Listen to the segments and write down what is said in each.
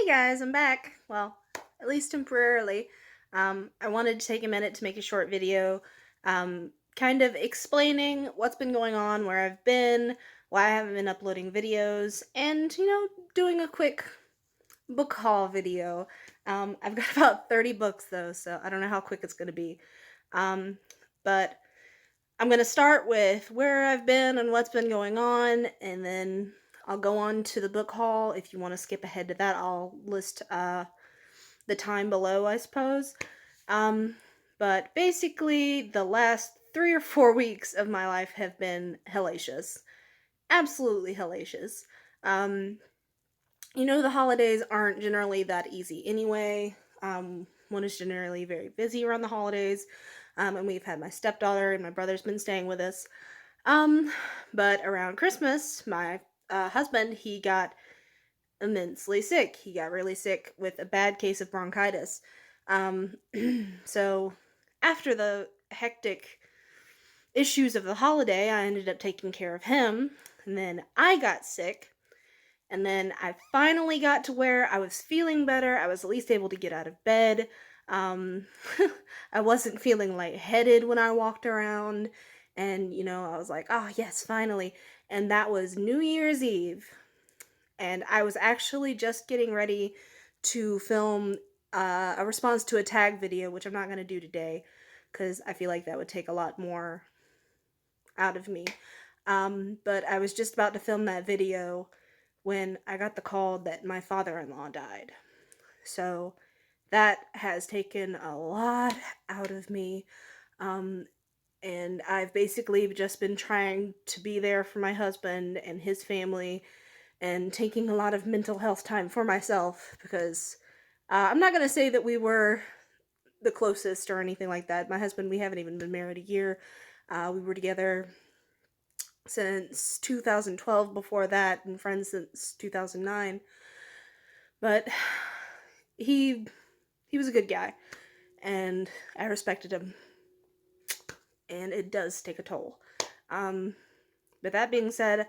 Hey guys, I'm back. Well, at least temporarily. I wanted to take a minute to make a short video, kind of explaining what's been going on, where I've been, why I haven't been uploading videos, and, doing a quick book haul video. I've got about 30 books though, so I don't know how quick it's going to be. But I'm going to start with where I've been and what's been going on, and then I'll go on to the book haul. If you want to skip ahead to that, I'll list the time below, I suppose. But basically, the last 3 or 4 weeks of my life have been hellacious. Absolutely hellacious. The holidays aren't generally that easy anyway. One is generally very busy around the holidays. And we've had my stepdaughter and my brother's been staying with us. But around Christmas, my husband, he got immensely sick. He got really sick with a bad case of bronchitis. So after the hectic issues of the holiday, I ended up taking care of him. And then I got sick. And then I finally got to where I was feeling better. I was at least able to get out of bed. I wasn't feeling lightheaded when I walked around. And, I was like, oh, yes, finally. And that was New Year's Eve. And I was actually just getting ready to film a response to a tag video, which I'm not going to do today because I feel like that would take a lot more out of me. But I was just about to film that video when I got the call that my father-in-law died. So that has taken a lot out of me. And I've basically just been trying to be there for my husband and his family and taking a lot of mental health time for myself because I'm not going to say that we were the closest or anything like that. My husband, we haven't even been married a year. We were together since 2012 before that, and friends since 2009. But he was a good guy, and I respected him. And it does take a toll. But that being said,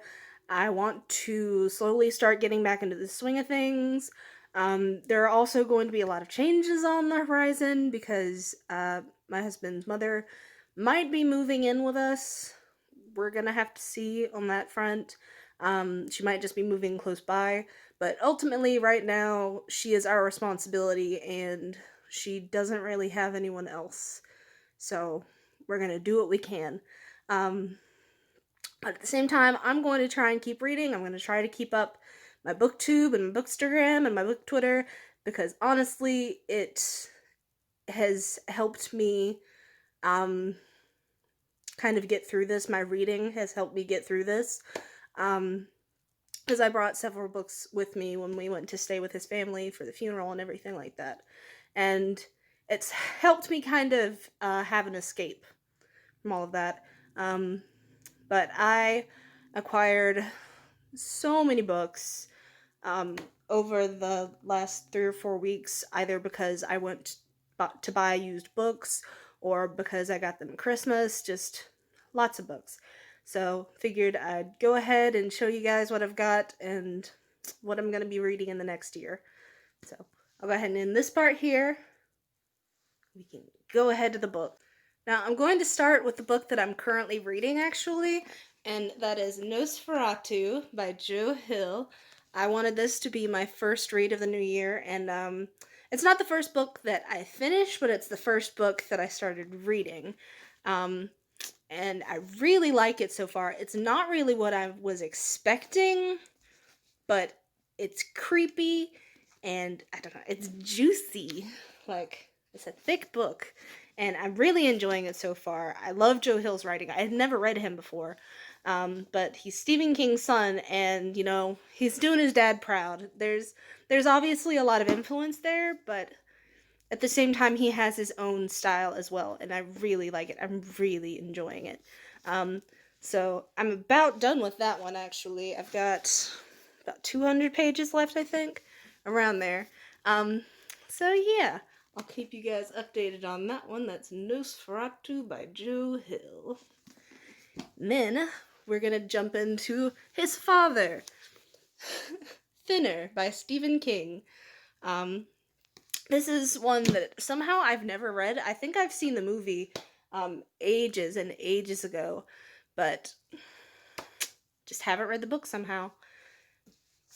I want to slowly start getting back into the swing of things. There are also going to be a lot of changes on the horizon because my husband's mother might be moving in with us. We're gonna have to see on that front. She might just be moving close by, but ultimately right now she is our responsibility and she doesn't really have anyone else. So we're gonna do what we can. At the same time, I'm going to try and keep reading. I'm going to try to keep up my booktube and my bookstagram and my book Twitter because honestly, it has helped me kind of get through this. My reading has helped me get through this because I brought several books with me when we went to stay with his family for the funeral and everything like that. And it's helped me kind of have an escape from all of that. But I acquired so many books over the last 3 or 4 weeks, either because I went to buy used books or because I got them at Christmas, just lots of books. So figured I'd go ahead and show you guys what I've got and what I'm going to be reading in the next year. So I'll go ahead and end this part here. We can go ahead to the book. Now, I'm going to start with the book that I'm currently reading, actually, and that is Nosferatu by Joe Hill. I wanted this to be my first read of the new year, and it's not the first book that I finished, but it's the first book that I started reading. And I really like it so far. It's not really what I was expecting, but it's creepy, and I don't know, it's juicy. Like, it's a thick book, and I'm really enjoying it so far. I love Joe Hill's writing. I had never read him before, but he's Stephen King's son, and, he's doing his dad proud. There's obviously a lot of influence there, but at the same time, he has his own style as well, and I really like it. I'm really enjoying it. So I'm about done with that one, actually. I've got about 200 pages left, I think, around there. So yeah, I'll keep you guys updated on that one. That's Nosferatu by Joe Hill. And then we're gonna jump into his father, Thinner by Stephen King. This is one that somehow I've never read. I think I've seen the movie ages and ages ago, but just haven't read the book somehow.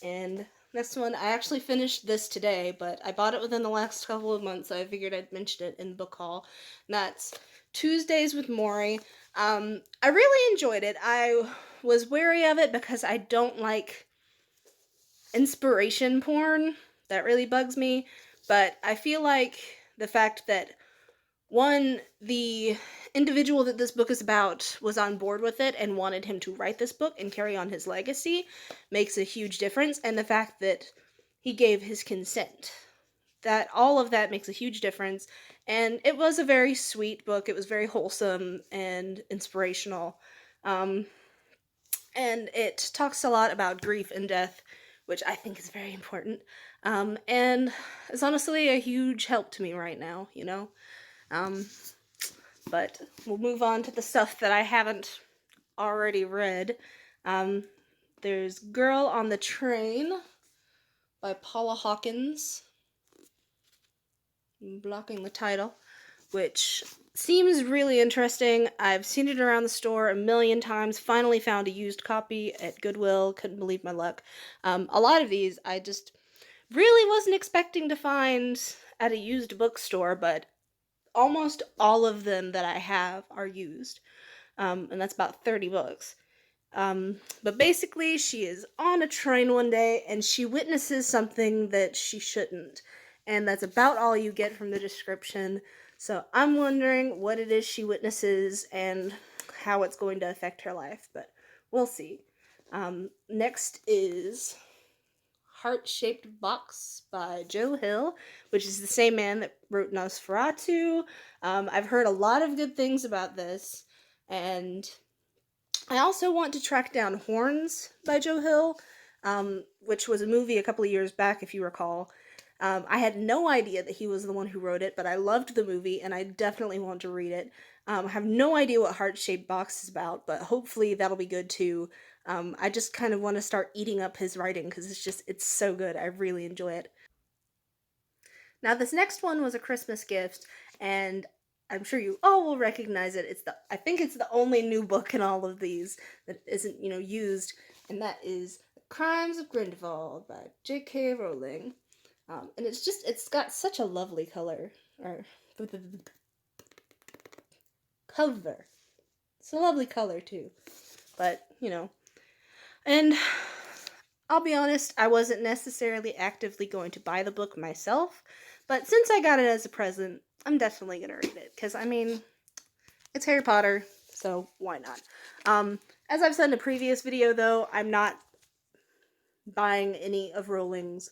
And next one, I actually finished this today, but I bought it within the last couple of months, so I figured I'd mention it in Bookhaul. And that's Tuesdays with Maury. I really enjoyed it. I was wary of it because I don't like inspiration porn. That really bugs me. But I feel like the fact that, one, the individual that this book is about was on board with it and wanted him to write this book and carry on his legacy makes a huge difference. And the fact that he gave his consent. That all of that makes a huge difference. And it was a very sweet book. It was very wholesome and inspirational. And it talks a lot about grief and death, which I think is very important. And it's honestly a huge help to me right now, you know? But we'll move on to the stuff that I haven't already read. There's Girl on the Train by Paula Hawkins. I'm blocking the title, which seems really interesting. I've seen it around the store a million times. Finally found a used copy at Goodwill. Couldn't believe my luck. A lot of these I just really wasn't expecting to find at a used bookstore, but almost all of them that I have are used. And that's about 30 books. But basically, she is on a train one day and she witnesses something that she shouldn't. And that's about all you get from the description. So I'm wondering what it is she witnesses and how it's going to affect her life. But we'll see. Next is Heart-Shaped Box by Joe Hill, which is the same man that wrote Nosferatu. I've heard a lot of good things about this. And I also want to track down Horns by Joe Hill, which was a movie a couple of years back, if you recall. I had no idea that he was the one who wrote it, but I loved the movie, and I definitely want to read it. I have no idea what Heart-Shaped Box is about, but hopefully that'll be good too. I just kind of want to start eating up his writing, because it's so good. I really enjoy it. Now, this next one was a Christmas gift, and I'm sure you all will recognize it. I think it's the only new book in all of these that isn't, used, and that is The Crimes of Grindelwald by J.K. Rowling. And it's got such a lovely color, or cover. It's a lovely color too, but, and I'll be honest, I wasn't necessarily actively going to buy the book myself, but since I got it as a present, I'm definitely going to read it, because, it's Harry Potter, so why not? As I've said in a previous video, though, I'm not buying any of Rowling's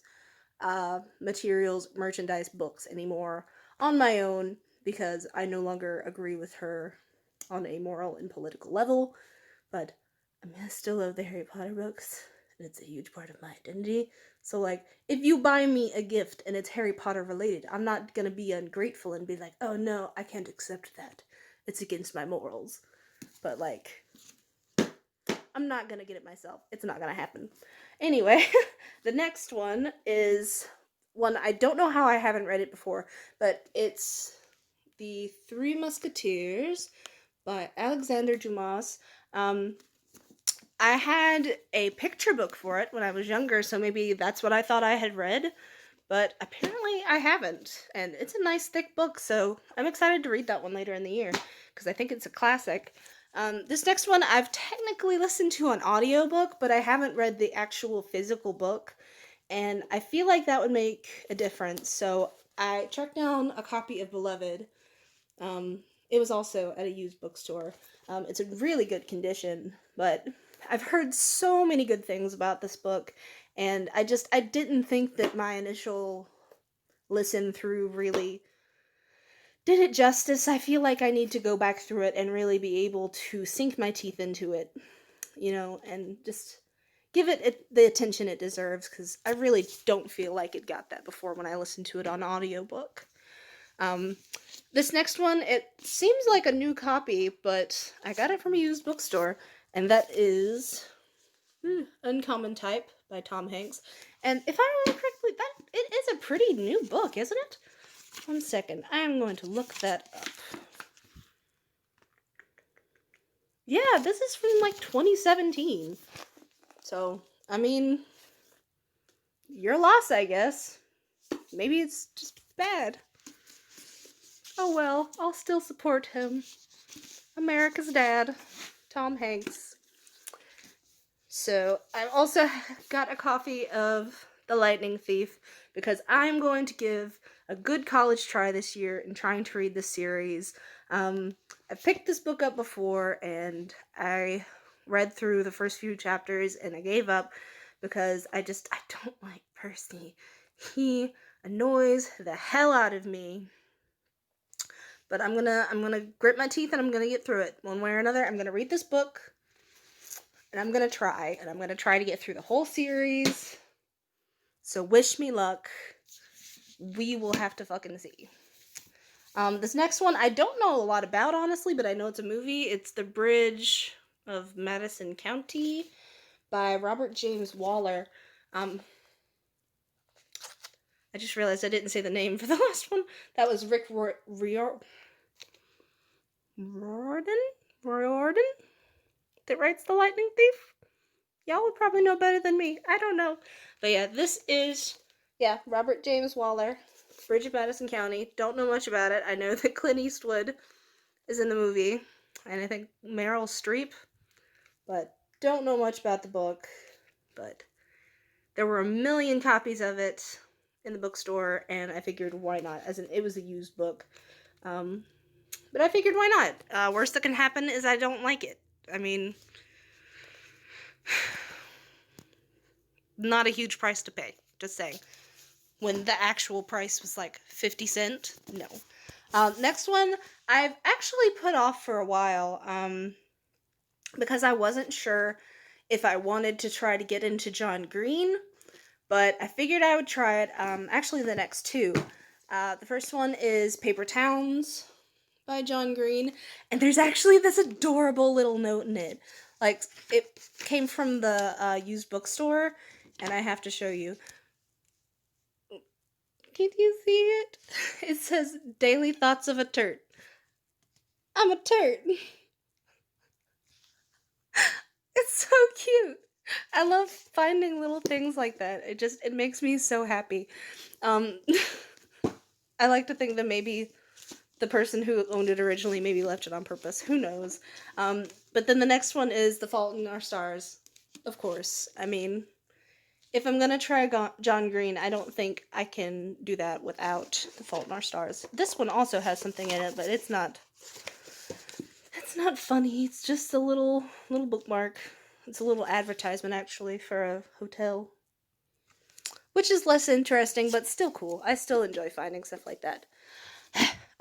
materials, merchandise, books anymore on my own, because I no longer agree with her on a moral and political level, but I still love the Harry Potter books, and it's a huge part of my identity. So, if you buy me a gift and it's Harry Potter related, I'm not gonna be ungrateful and be like, oh no, I can't accept that. It's against my morals. But, I'm not gonna get it myself. It's not gonna happen. Anyway, the next one is one I don't know how I haven't read it before, but it's The Three Musketeers by Alexandre Dumas. I had a picture book for it when I was younger, so maybe that's what I thought I had read, but apparently I haven't, and it's a nice thick book, so I'm excited to read that one later in the year, because I think it's a classic. This next one I've technically listened to on audiobook, but I haven't read the actual physical book, and I feel like that would make a difference, so I tracked down a copy of Beloved. It was also at a used bookstore. It's in really good condition, but I've heard so many good things about this book, and I didn't think that my initial listen through really did it justice. I feel like I need to go back through it and really be able to sink my teeth into it, and just give it the attention it deserves, because I really don't feel like it got that before when I listened to it on audiobook. This next one, it seems like a new copy, but I got it from a used bookstore, and that is Uncommon Type by Tom Hanks. And if I remember correctly, that it is a pretty new book, isn't it? One second. I am going to look that up. Yeah, this is from like 2017. So, I mean, your loss, I guess. Maybe it's just bad. Oh well, I'll still support him. America's Dad, Tom Hanks. So, I've also got a copy of The Lightning Thief because I'm going to give a good college try this year in trying to read this series. I've picked this book up before and I read through the first few chapters and I gave up because I don't like Percy. He annoys the hell out of me. But I'm gonna grit my teeth and I'm gonna get through it one way or another. I'm gonna read this book and I'm gonna try to get through the whole series. So wish me luck. We will have to fucking see. This next one I don't know a lot about, honestly, but I know it's a movie. It's The Bridge of Madison County by Robert James Waller. I just realized I didn't say the name for the last one. That was Rick Riordan that writes The Lightning Thief. Y'all would probably know better than me. I don't know. But yeah, this is, Robert James Waller, Bridge of Madison County. Don't know much about it. I know that Clint Eastwood is in the movie, and I think Meryl Streep, but don't know much about the book. But there were 1 million copies of it in the bookstore, and I figured why not, as in it was a used book. But I figured why not? Worst that can happen is I don't like it. I mean, not a huge price to pay, just saying. When the actual price was like 50 cents, no. Next one, I've actually put off for a while, because I wasn't sure if I wanted to try to get into John Green, but I figured I would try it. Actually, the next two. The first one is Paper Towns by John Green, and there's actually this adorable little note in it. Like, it came from the used bookstore, and I have to show you. Can you see it? It says, Daily Thoughts of a Turt. I'm a turt. It's so cute. I love finding little things like that. It makes me so happy. I like to think that maybe the person who owned it originally maybe left it on purpose. Who knows? But then the next one is The Fault in Our Stars. Of course. I mean, if I'm gonna try John Green, I don't think I can do that without The Fault in Our Stars. This one also has something in it, but it's not funny. It's just a little bookmark. It's a little advertisement, actually, for a hotel. Which is less interesting, but still cool. I still enjoy finding stuff like that.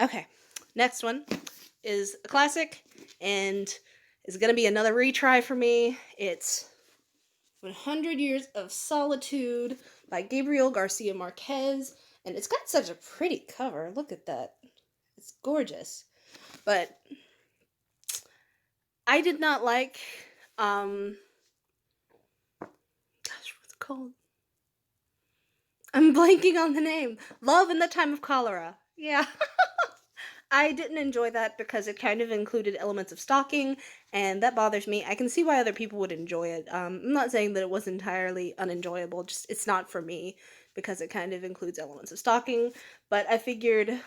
Okay, next one is a classic, and is gonna be another retry for me. It's 100 Years of Solitude by Gabriel Garcia Marquez, and it's got such a pretty cover. Look at that. It's gorgeous. But I did not like, gosh, what's it called? I'm blanking on the name. Love in the Time of Cholera. Yeah. I didn't enjoy that because it kind of included elements of stalking, and that bothers me. I can see why other people would enjoy it. I'm not saying that it was entirely unenjoyable, just it's not for me because it kind of includes elements of stalking, but I figured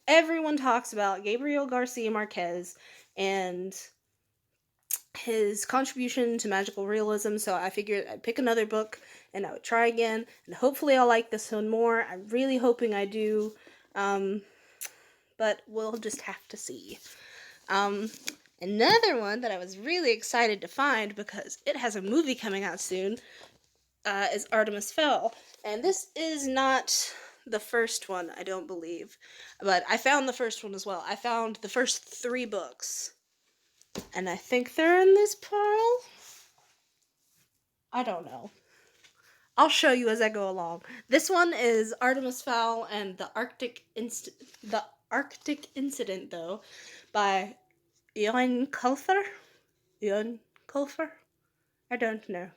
everyone talks about Gabriel Garcia Marquez and his contribution to magical realism, so I figured I'd pick another book and I would try again, and hopefully I'll like this one more. I'm really hoping I do, but we'll just have to see. Another one that I was really excited to find because it has a movie coming out soon is Artemis Fowl, and this is not the first one, I don't believe, but I found the first one as well. I found the first 3 books. And I think they're in this pile. I don't know. I'll show you as I go along. This one is Artemis Fowl and the Arctic Incident, though, by Jan Kulfer. I don't know.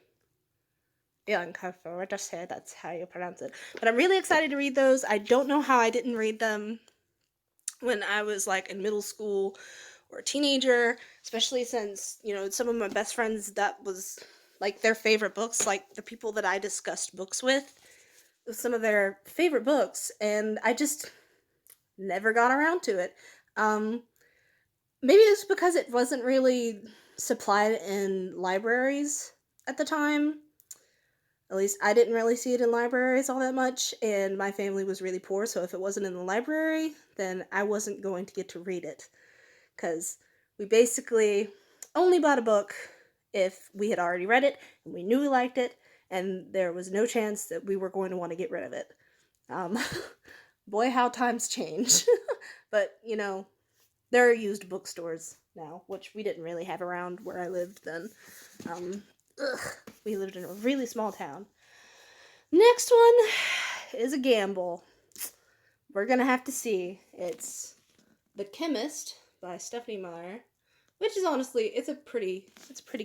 I just said that's how you pronounce it. But I'm really excited to read those. I don't know how I didn't read them when I was like in middle school or a teenager, especially since, some of my best friends, that was like their favorite books, like the people that I discussed books with, some of their favorite books, and I just never got around to it. Maybe it's because it wasn't really supplied in libraries at the time. At least I didn't really see it in libraries all that much, and my family was really poor, so if it wasn't in the library, then I wasn't going to get to read it. Because we basically only bought a book if we had already read it, and we knew we liked it, and there was no chance that we were going to want to get rid of it. Um, boy, how times change. But, there are used bookstores now, which we didn't really have around where I lived then. We lived in a really small town. Next one is a gamble. We're gonna have to see. It's The Chemist by Stephanie Meyer, which is honestly, it's a pretty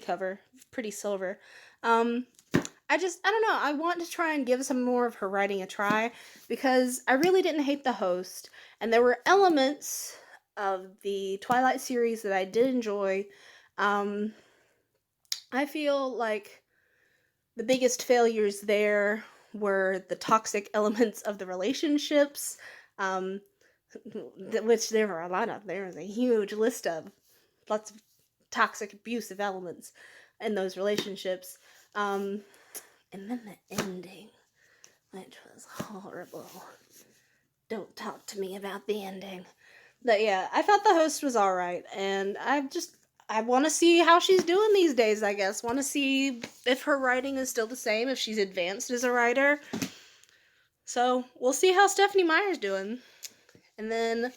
cover, pretty silver. I don't know, I want to try and give some more of her writing a try, because I really didn't hate The Host, and there were elements of the Twilight series that I did enjoy. I feel like the biggest failures there were the toxic elements of the relationships, which there were a lot of. There was a huge list of lots of toxic, abusive elements in those relationships. And then the ending, which was horrible. Don't talk to me about the ending. But yeah, I thought The Host was alright, and I want to see how she's doing these days, I guess. Want to see if her writing is still the same, if she's advanced as a writer. So, we'll see how Stephanie Meyer's doing. And then,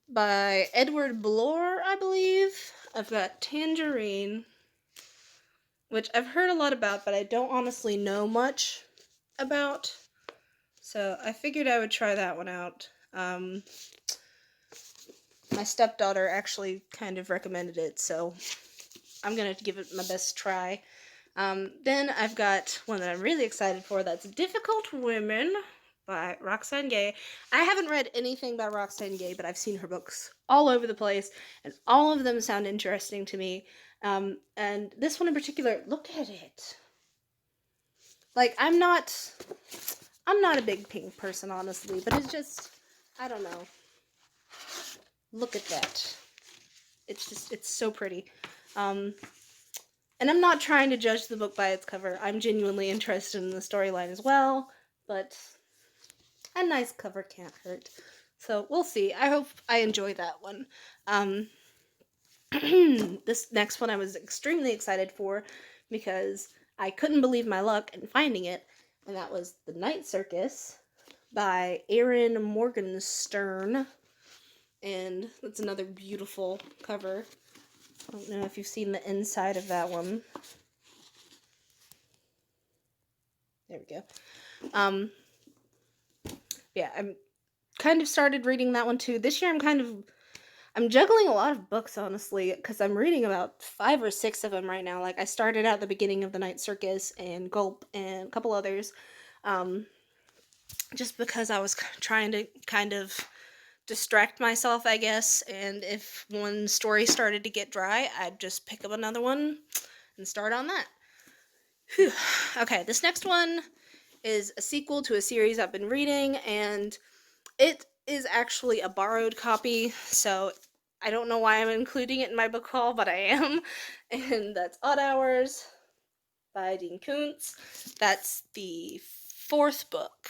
by Edward Bloor, I believe, I've got Tangerine, which I've heard a lot about, but I don't honestly know much about. So, I figured I would try that one out. My stepdaughter actually kind of recommended it, so I'm gonna give it my best try. Then I've got one that I'm really excited for, that's Difficult Women by Roxane Gay. I haven't read anything by Roxane Gay, but I've seen her books all over the place, and all of them sound interesting to me. And this one in particular, look at it. Like, I'm not a big pink person, honestly, but it's just, I don't know. Look at that. It's so pretty. And I'm not trying to judge the book by its cover. I'm genuinely interested in the storyline as well, but a nice cover can't hurt. So we'll see. I hope I enjoy that one. This next one I was extremely excited for, because I couldn't believe my luck in finding it, and that was The Night Circus by Erin Morgenstern. And that's another beautiful cover. I don't know if you've seen the inside of that one. There we go. Yeah, I'm kind of started reading that one too. This year I'm juggling a lot of books, honestly, because I'm reading about 5 or 6 of them right now. Like, I started at the beginning of The Night Circus and Gulp and a couple others. Just because I was trying to kind of distract myself, I guess, and if one story started to get dry, I'd just pick up another one and start on that. Whew. Okay, this next one is a sequel to a series I've been reading, and it is actually a borrowed copy, so I don't know why I'm including it in my book haul, but I am, and that's Odd Hours by Dean Koontz. That's the 4th book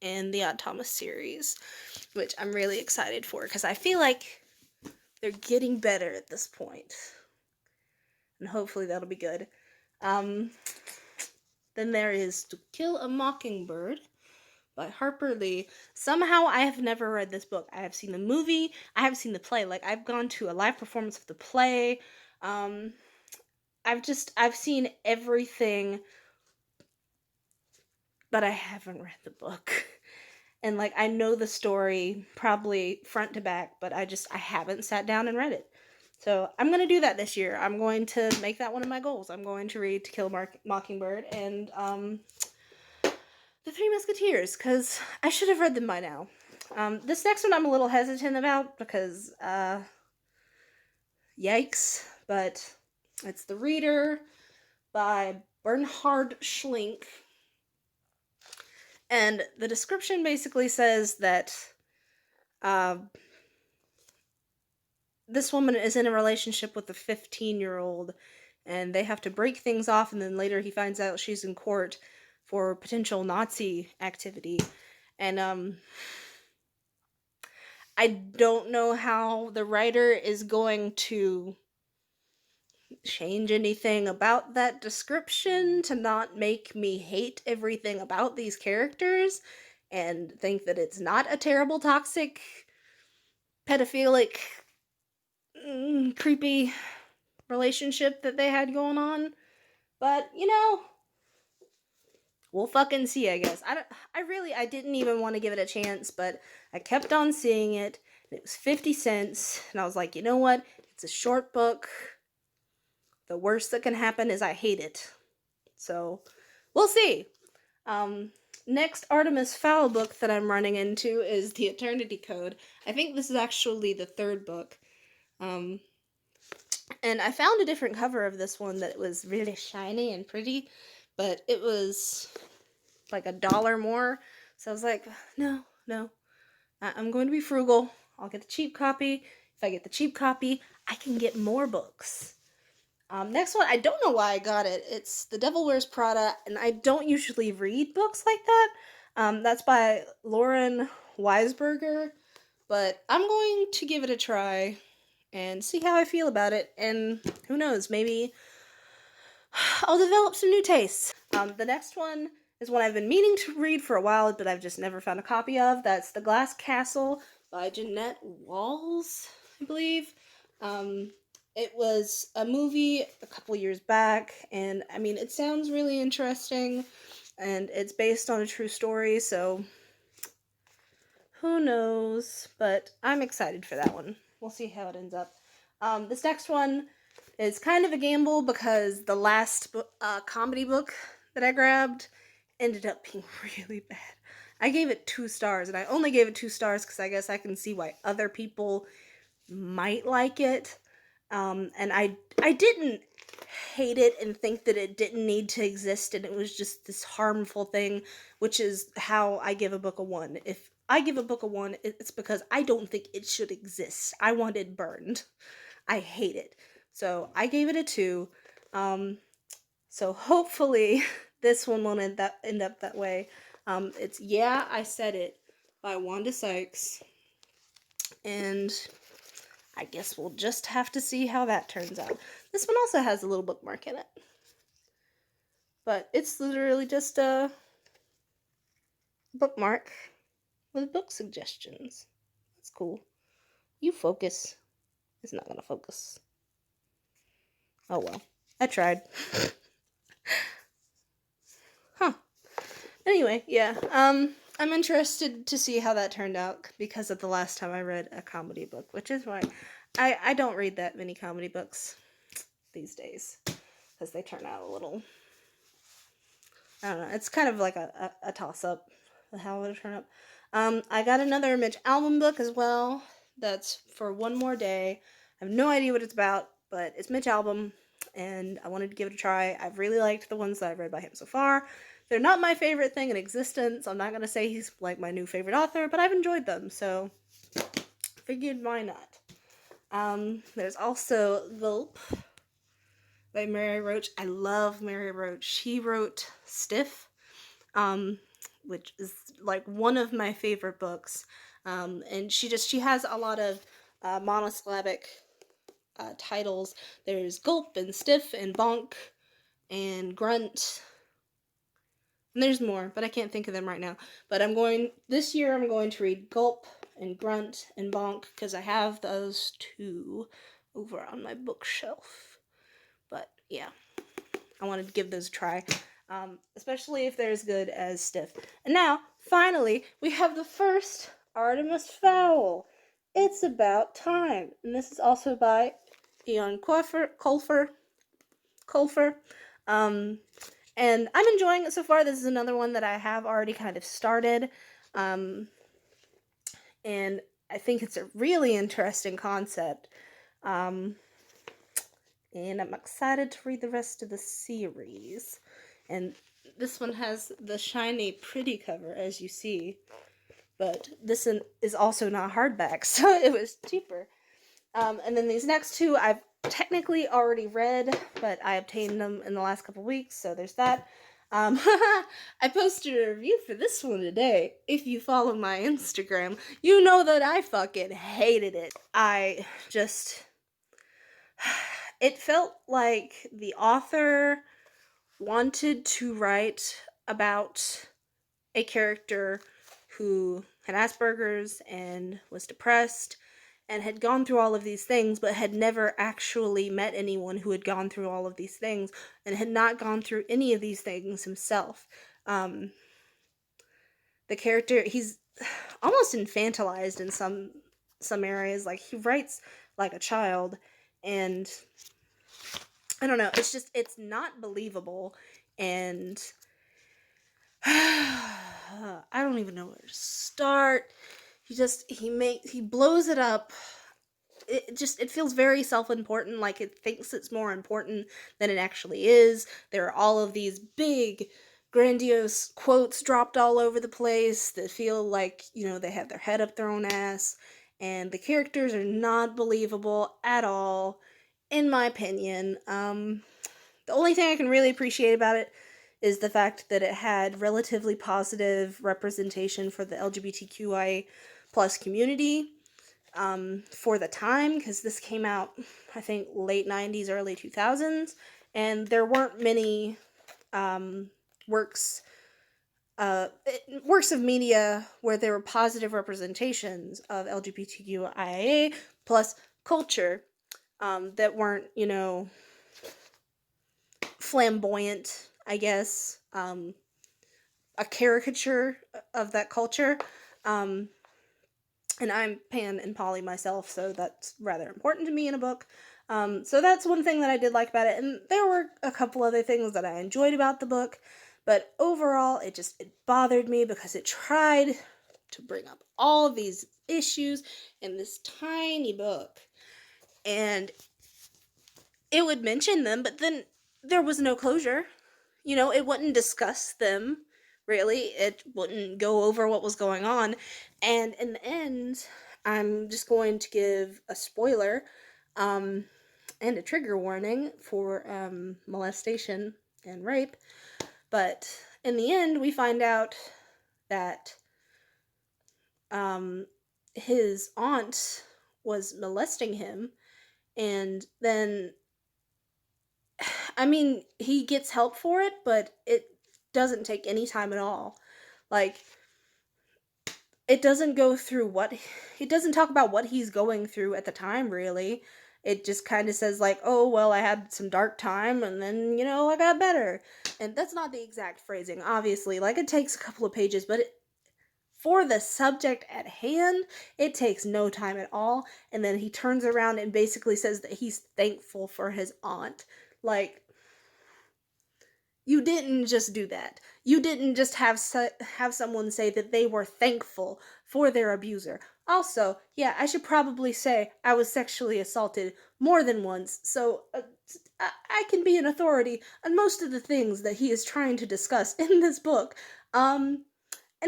in the Odd Thomas series, which I'm really excited for, because I feel like they're getting better at this point. And hopefully that'll be good. Then there is To Kill a Mockingbird by Harper Lee. Somehow I have never read this book. I have seen the movie, I have seen the play. Like, I've gone to a live performance of the play. I've seen everything, but I haven't read the book. And, I know the story probably front to back, but I haven't sat down and read it. So I'm going to do that this year. I'm going to make that one of my goals. I'm going to read To Kill a Mockingbird and The Three Musketeers, because I should have read them by now. This next one I'm a little hesitant about because, yikes, but it's The Reader by Bernhard Schlink. And the description basically says that this woman is in a relationship with a 15-year-old, and they have to break things off, and then later he finds out she's in court for potential Nazi activity. And I don't know how the writer is going to change anything about that description to not make me hate everything about these characters and think that it's not a terrible, toxic, pedophilic, creepy relationship that they had going on. But, we'll fucking see, I guess. I didn't even want to give it a chance, but I kept on seeing it, and it was 50 cents, and I was like, you know what? It's a short book. The worst that can happen is I hate it. So, we'll see. Next Artemis Fowl book that I'm running into is The Eternity Code. I think this is actually the third book. And I found a different cover of this one that was really shiny and pretty, but it was like $1 more. So I was like, no, I'm going to be frugal. I'll get the cheap copy. If I get the cheap copy, I can get more books. Next one, I don't know why I got it. It's The Devil Wears Prada, and I don't usually read books like that. That's by Lauren Weisberger, but I'm going to give it a try and see how I feel about it, and who knows, maybe I'll develop some new tastes. The next one is one I've been meaning to read for a while, but I've just never found a copy of. That's The Glass Castle by Jeanette Walls, I believe. It was a movie a couple years back, and I mean, it sounds really interesting, and it's based on a true story, so who knows, but I'm excited for that one. We'll see how it ends up. This next one is kind of a gamble because the last comedy book that I grabbed ended up being really bad. I gave it 2 stars, and I only gave it 2 stars because I guess I can see why other people might like it. And I didn't hate it and think that it didn't need to exist and it was just this harmful thing, which is how I give a book a 1. If I give a book a 1, it's because I don't think it should exist. I want it burned. I hate it. So I gave it a 2. So hopefully this one won't end up that way. It's Yeah, I Said It by Wanda Sykes. And I guess we'll just have to see how that turns out. This one also has a little bookmark in it. But it's literally just a bookmark with book suggestions. That's cool. You focus. It's not gonna focus. Oh well. I tried. Huh. Anyway, yeah. I'm interested to see how that turned out because of the last time I read a comedy book, which is why I don't read that many comedy books these days because they turn out a little, I don't know, it's kind of like a toss-up how it'll turn up. I got another Mitch Albom book as well. That's for One More Day. I have no idea what it's about, but it's Mitch Albom, and I wanted to give it a try. I've really liked the ones that I've read by him so far. They're not my favorite thing in existence. I'm not going to say he's like my new favorite author, but I've enjoyed them, so figured why not. There's also Gulp by Mary Roach. I love Mary Roach. She wrote Stiff, which is like one of my favorite books. And she has a lot of monosyllabic titles. There's Gulp and Stiff and Bonk and Grunt. And there's more, but I can't think of them right now. But this year I'm going to read Gulp and Grunt and Bonk because I have those 2 over on my bookshelf. But yeah, I wanted to give those a try. Especially if they're as good as Stiff. And now, finally, we have the first Artemis Fowl. It's About Time. And this is also by Eon Colfer. And I'm enjoying it so far. This is another one that I have already kind of started. And I think it's a really interesting concept. And I'm excited to read the rest of the series. And this one has the shiny, pretty cover, as you see. But this one is also not hardback, so it was cheaper. And then these next two I've technically already read, but I obtained them in the last couple weeks, so there's that. I posted a review for this one today. If you follow my Instagram, you know that I fucking hated it. It felt like the author wanted to write about a character who had Asperger's and was depressed and had gone through all of these things, but had never actually met anyone who had gone through all of these things and had not gone through any of these things himself. The character, he's almost infantilized in some areas. Like, he writes like a child, and I don't know, it's not believable, and I don't even know where to start. He blows it up. It feels very self-important, like it thinks it's more important than it actually is. There are all of these big, grandiose quotes dropped all over the place that feel like, they have their head up their own ass, and the characters are not believable at all, in my opinion. The only thing I can really appreciate about it is the fact that it had relatively positive representation for the LGBTQI plus community for the time, because this came out, I think, late 90s, early 2000s, and there weren't many works of media where there were positive representations of LGBTQIA plus culture that weren't, flamboyant, I guess, a caricature of that culture. And I'm pan and poly myself, so that's rather important to me in a book. So that's one thing that I did like about it, and there were a couple other things that I enjoyed about the book, but overall, it bothered me because it tried to bring up all of these issues in this tiny book, and it would mention them, but then there was no closure. It wouldn't discuss them, really. It wouldn't go over what was going on. And in the end, I'm just going to give a spoiler and a trigger warning for molestation and rape. But in the end, we find out that his aunt was molesting him, and then he gets help for it, but it doesn't take any time at all. Like, it doesn't talk about what he's going through at the time, really. It just kind of says, like, oh, well, I had some dark time, and then, I got better. And that's not the exact phrasing, obviously. Like, it takes a couple of pages, but for the subject at hand, it takes no time at all. And then he turns around and basically says that he's thankful for his aunt. Like, you didn't just do that. You didn't just have someone say that they were thankful for their abuser. Also, yeah, I should probably say I was sexually assaulted more than once, so I can be an authority on most of the things that he is trying to discuss in this book. And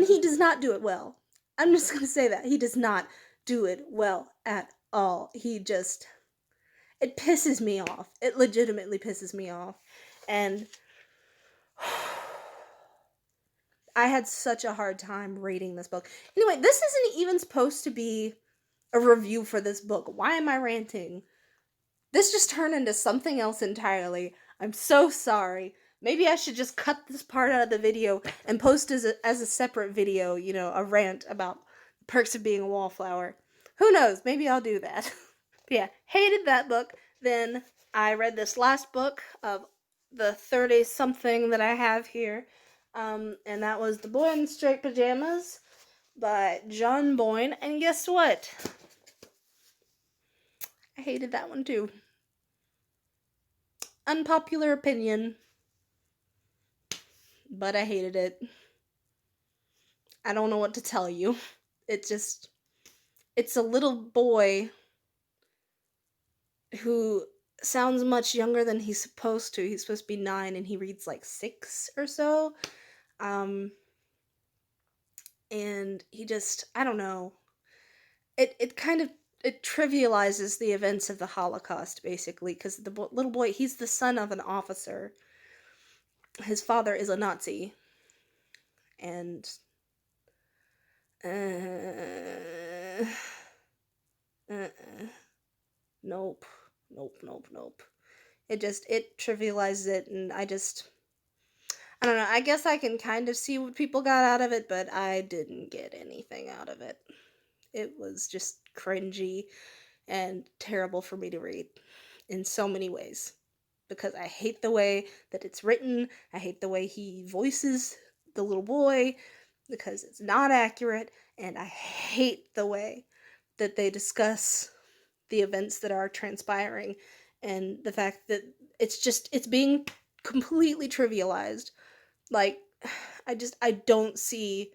he does not do it well. I'm just going to say that. He does not do it well at all. It pisses me off. It legitimately pisses me off. And I had such a hard time reading this book. Anyway, this isn't even supposed to be a review for this book. Why am I ranting? This just turned into something else entirely. I'm so sorry. Maybe I should just cut this part out of the video and post as a separate video, a rant about the perks of being a wallflower. Who knows? Maybe I'll do that. But yeah, hated that book. Then I read this last book of the 30-something that I have here. And that was The Boy in Straight Pajamas by John Boyne. And guess what? I hated that one too. unpopular opinion, but I hated it. I don't know what to tell you. It's a little boy who sounds much younger than he's supposed to. He's supposed to be 9 and he reads like 6 or so. And he just, I don't know. It kind of, it trivializes the events of the Holocaust, basically, because the little boy, he's the son of an officer. His father is a Nazi. And nope. It trivializes it, and I don't know, I guess I can kind of see what people got out of it, but I didn't get anything out of it. It was just cringy and terrible for me to read in so many ways. Because I hate the way that it's written, I hate the way he voices the little boy, because it's not accurate, and I hate the way that they discuss the events that are transpiring, and the fact that it's being completely trivialized. Like, I don't see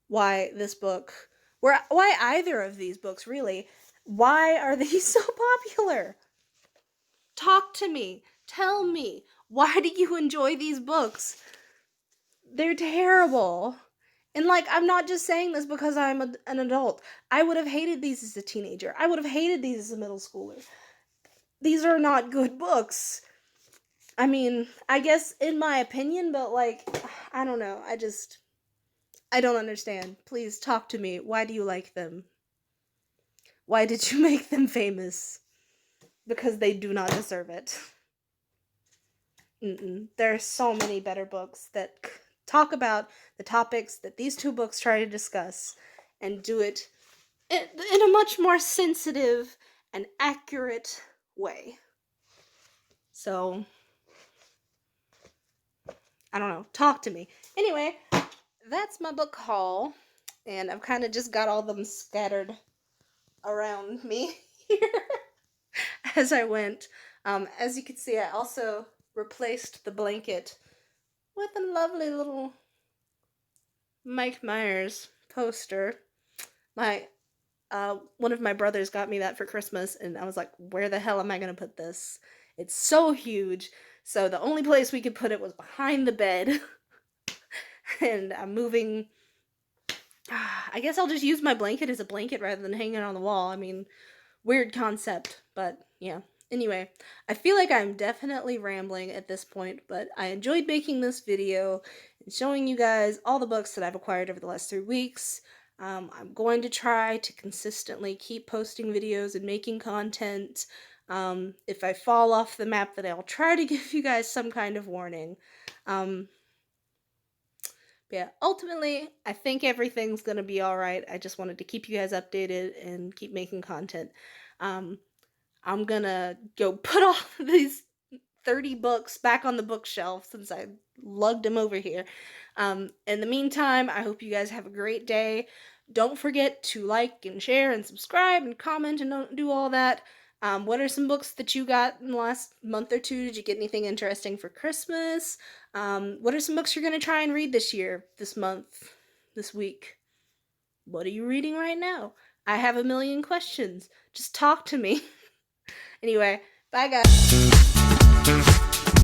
why this book, why either of these books, really, why are these so popular? Talk to me. Tell me. Why do you enjoy these books? They're terrible. And, like, I'm not just saying this because I'm an adult. I would have hated these as a teenager. I would have hated these as a middle schooler. These are not good books. I mean, I guess in my opinion, but, like, I don't know. I don't understand. Please talk to me. Why do you like them? Why did you make them famous? Because they do not deserve it. There are so many better books that talk about the topics that these two books try to discuss, and do it in a much more sensitive and accurate way. So, I don't know. Talk to me. Anyway, that's my book haul, and I've kind of just got all them scattered around me here as I went. As you can see, I also replaced the blanket with a lovely little Mike Myers poster. One of my brothers got me that for Christmas, and I was like, where the hell am I gonna put this? It's so huge. So the only place we could put it was behind the bed. And I'm moving. I guess I'll just use my blanket as a blanket rather than hanging it on the wall. I mean, weird concept, but yeah. Anyway, I feel like I'm definitely rambling at this point, but I enjoyed making this video and showing you guys all the books that I've acquired over the last 3 weeks. I'm going to try to consistently keep posting videos and making content. If I fall off the map, then I'll try to give you guys some kind of warning. Yeah, ultimately, I think everything's gonna be alright. I just wanted to keep you guys updated and keep making content. I'm gonna go put all these 30 books back on the bookshelf since I lugged them over here. In the meantime, I hope you guys have a great day. Don't forget to like and share and subscribe and comment and do all that. What are some books that you got in the last month or two? Did you get anything interesting for Christmas? What are some books you're going to try and read this year, this month, this week? What are you reading right now? I have a million questions. Just talk to me. Anyway, bye guys.